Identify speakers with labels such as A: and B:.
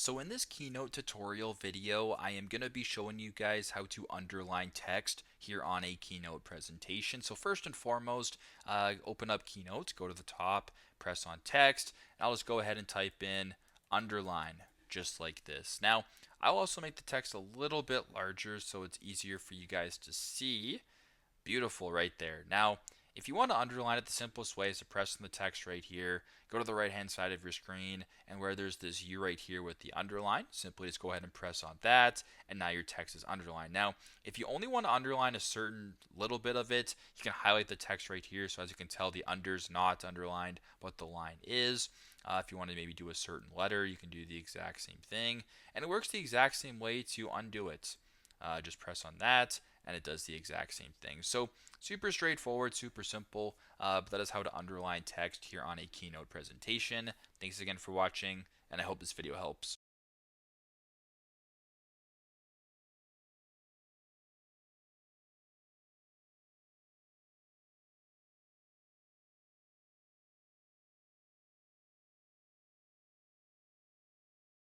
A: So in this Keynote tutorial video, I am going to be showing you guys how to underline text here on a Keynote presentation. So first and foremost, open up Keynote, go to the top, press on text, and I'll just go ahead and type in underline, just like this. Now, I'll also make the text a little bit larger so it's easier for you guys to see. Beautiful right there. Now, if you want to underline it, the simplest way is to press on the text right here, go to the right hand side of your screen, and where there's this U right here with the underline, simply just go ahead and press on that, and now your text is underlined. Now, if you only want to underline a certain little bit of it, you can highlight the text right here, so as you can tell, the under's not underlined, but the line is. If you want to maybe do a certain letter, you can do the exact same thing, and it works the exact same way to undo it. Just press on that, and it does the exact same thing. So super straightforward, super simple, but that is how to underline text here on a Keynote presentation. Thanks again for watching, and I hope this video helps.